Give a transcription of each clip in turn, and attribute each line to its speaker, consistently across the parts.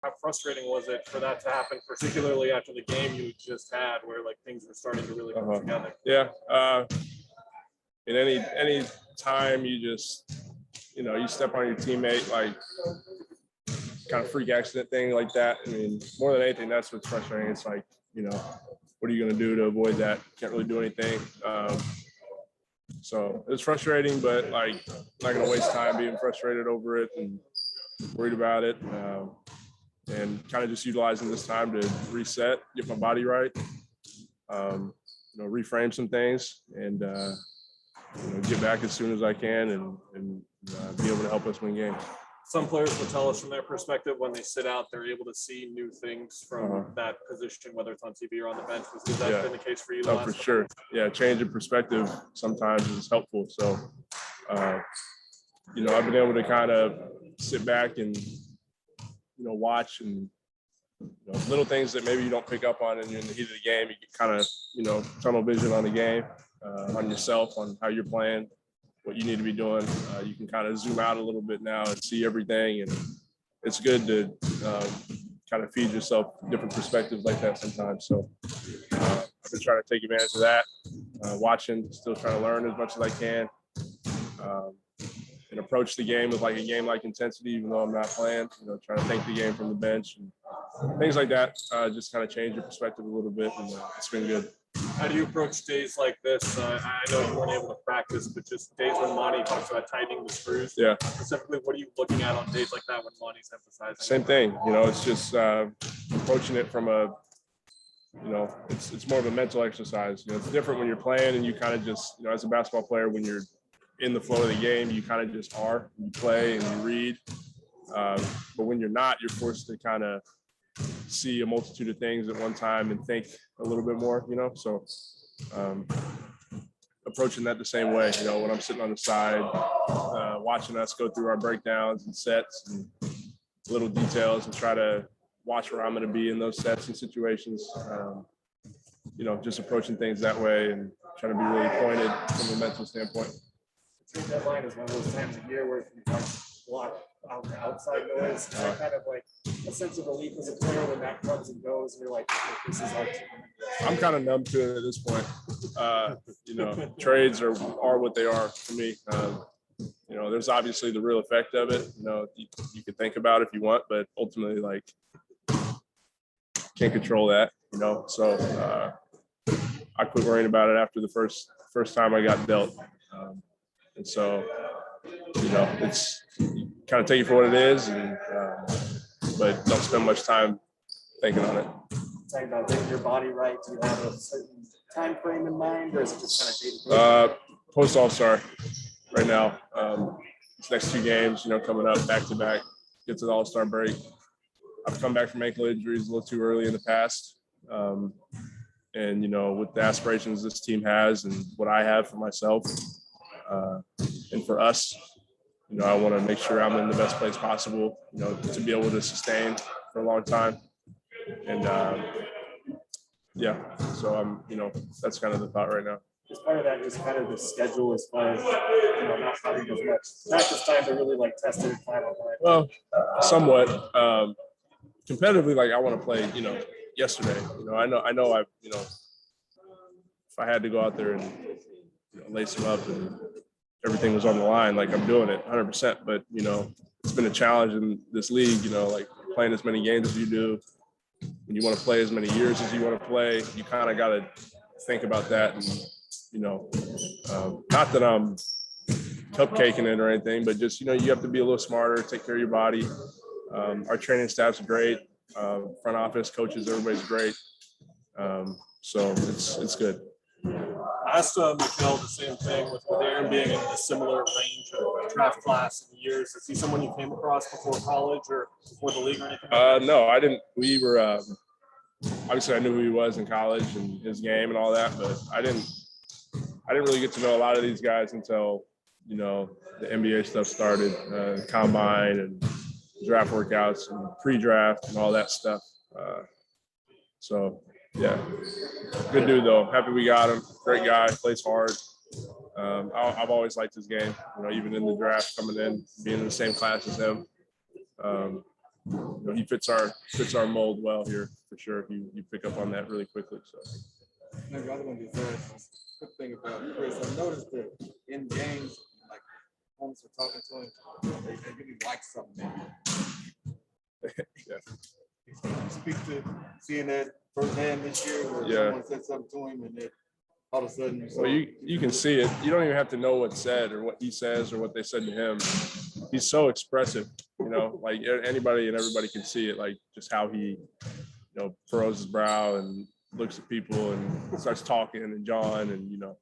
Speaker 1: How frustrating was it for that to happen, particularly after the game you just had, where like things were starting to really come together?
Speaker 2: Yeah. In any time you just, you step on your teammate, like kind of freak accident thing like that. I mean, more than anything, that's what's frustrating. It's like, what are you going to do to avoid that? Can't really do anything. So it's frustrating, but like, I'm not going to waste time being frustrated over it and worried about it. And kind of just utilizing this time to reset, get my body right, reframe some things, and get back as soon as I can and be able to help us win games.
Speaker 1: Some players will tell us from their perspective when they sit out, they're able to see new things from that position, whether it's on TV or on the bench. Has that been the case for you?
Speaker 2: Oh, for sure. Yeah, change of perspective sometimes is helpful. So, I've been able to kind of sit back and, watch and, little things that maybe you don't pick up on in the heat of the game. You get kind of, tunnel vision on the game, on yourself, on how you're playing, what you need to be doing. You can kind of zoom out a little bit now and see everything. And it's good to kind of feed yourself different perspectives like that sometimes. So I've been trying to take advantage of that, watching, still trying to learn as much as I can. And approach the game with like a game-like intensity, even though I'm not playing, trying to think the game from the bench and things like that. Just kind of change your perspective a little bit, and it's been good.
Speaker 1: How do you approach days like this? I know you weren't able to practice, but just days when Monty talks about tightening the screws.
Speaker 2: Yeah.
Speaker 1: Specifically, what are you looking at on days like that when Monty's emphasizing?
Speaker 2: Same thing. It's just approaching it from a, it's more of a mental exercise. It's different when you're playing and you kind of just, as a basketball player, when you're in the flow of the game, you kind of just are. You play and you read. But when you're not, you're forced to kind of see a multitude of things at one time and think a little bit more, So approaching that the same way, when I'm sitting on the side, watching us go through our breakdowns and sets and little details and try to watch where I'm going to be in those sets and situations. Just approaching things that way and trying to be really pointed from a mental standpoint.
Speaker 1: The trade deadline is one of those times of year where you can block out the outside noise. It's kind of like a sense of relief as a player when that comes and goes, and you're like, this is our team.
Speaker 2: I'm kind of numb to it at this point. Trades are what they are for me. There's obviously the real effect of it. You can think about it if you want, but ultimately, like, can't control that. So I quit worrying about it after the first time I got dealt. And so, it's kind of take it for what it is, and but don't spend much time thinking on it.
Speaker 1: Talking about getting your body right, do you have a certain time frame in mind, or is it just kind of day-to-day?
Speaker 2: Post All-Star right now. These next 2 games, coming up back-to-back, get to the All-Star break. I've come back from ankle injuries a little too early in the past. And, with the aspirations this team has and what I have for myself, and for us, I want to make sure I'm in the best place possible, to be able to sustain for a long time. And so I'm, that's kind of the thought right now.
Speaker 1: As part of that is kind of the schedule as far as, not having as much practice time to really like test it in final time.
Speaker 2: Well, somewhat. Competitively, like I want to play, yesterday. I know I, if I had to go out there and lace them up and everything was on the line, like I'm doing it 100%. But, it's been a challenge in this league, like playing as many games as you do. When you want to play as many years as you want to play, you kind of got to think about that. And, not that I'm cupcaking it or anything, but just, you have to be a little smarter, take care of your body. Our training staff's great. Front office, coaches, everybody's great. So it's good.
Speaker 1: I asked Mikel the same thing with Aaron being in a similar range of draft class in years. Is he someone you came across before college or before the league or anything?
Speaker 2: No, I didn't. We were obviously I knew who he was in college and his game and all that, but I didn't really get to know a lot of these guys until the NBA stuff started, combine and draft workouts and pre-draft and all that stuff. So. Yeah, good dude though. Happy we got him. Great guy, plays hard. I've always liked his game. Even in the draft, coming in, being in the same class as him. you know, he fits our mold well here for sure. You pick up on that really quickly. So.
Speaker 3: Maybe I was going to just ask a quick thing about Chris. I noticed that in games, like homes are talking to him, they really like something.
Speaker 2: Yeah.
Speaker 3: Can you speak to seeing that firsthand this year, where someone said something to him and then all of a sudden you saw.
Speaker 2: Well, you can see it. You don't even have to know what's said or what he says or what they said to him. He's so expressive, you know, like anybody and everybody can see it, like just how he, you know, furrows his brow and looks at people and starts talking and John and, you know,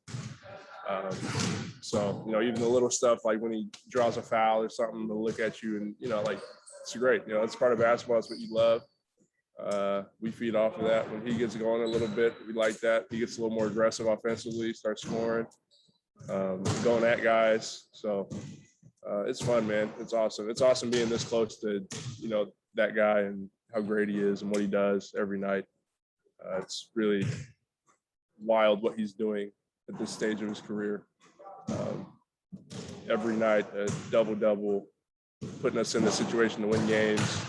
Speaker 2: so, you know, even the little stuff like when he draws a foul or something to look at you and, you know, like it's great. You know, it's part of basketball. It's what you love. We feed off of that. When he gets going a little bit, we like that. He gets a little more aggressive offensively, starts scoring, going at guys. So it's fun, man. It's awesome. It's awesome being this close to, you know, that guy and how great he is and what he does every night. It's really wild what he's doing at this stage of his career. Every night, a double-double, putting us in the situation to win games.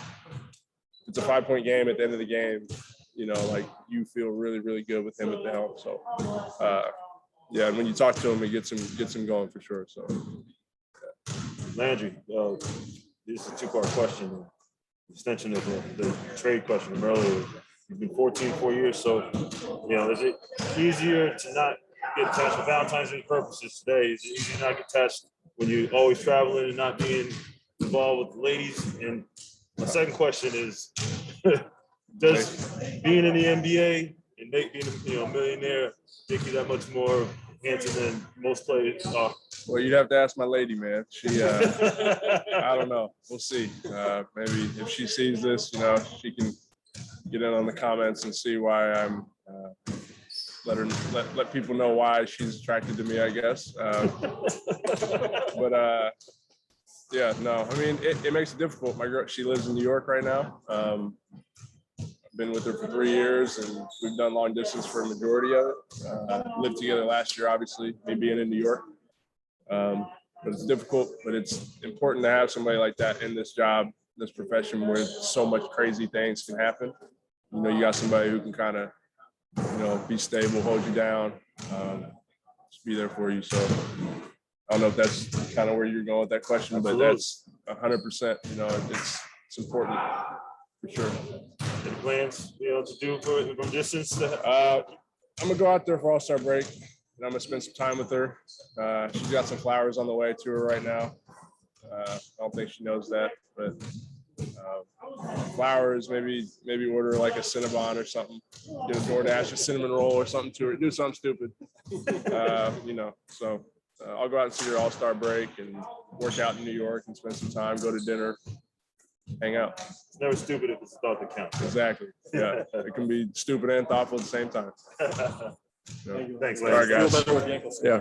Speaker 2: It's a 5-point game at the end of the game, you know, like you feel really, really good with him at the helm. So, yeah, and when you talk to him, it gets him going for sure. So,
Speaker 4: yeah. Landry, this is a two-part question, extension of the trade question from earlier. You've been 14 4 years, so, you know, is it easier to not get attached for Valentine's Day purposes today? Is it easier to not get attached when you're always traveling and not being involved with the ladies? And my second question is, does being in the NBA and being, you know, a millionaire make you that much more handsome than most players are?
Speaker 2: Well, you'd have to ask my lady, man. She, I don't know. We'll see. Maybe if she sees this, you know, she can get in on the comments and see why I'm. Let people know why she's attracted to me, I guess. But yeah, no, I mean, it makes it difficult. My girl, she lives in New York right now. I've been with her for 3 years and we've done long distance for a majority of it. Lived together last year, obviously, me being in New York. But it's difficult, but it's important to have somebody like that in this job, this profession where so much crazy things can happen. You know, you got somebody who can kind of, you know, be stable, hold you down, just be there for you. So I don't know if that's kind of where you're going with that question, but that's 100%, you know, it's important for sure.
Speaker 4: Any plans, you know, to do from distance?
Speaker 2: I'm gonna go out there for All-Star break and I'm gonna spend some time with her. She's got some flowers on the way to her right now. I don't think she knows that, but flowers, maybe order like a Cinnabon or something, get a DoorDash, a cinnamon roll or something to her, do something stupid, you know, so I'll go out and see her All-Star break and work out in New York and spend some time, go to dinner, hang out.
Speaker 4: It's never stupid if it's a thought that counts.
Speaker 2: Exactly. Yeah, it can be stupid and thoughtful at the same time.
Speaker 4: Thanks,
Speaker 2: All right,
Speaker 4: Landry.
Speaker 2: guys. Yeah.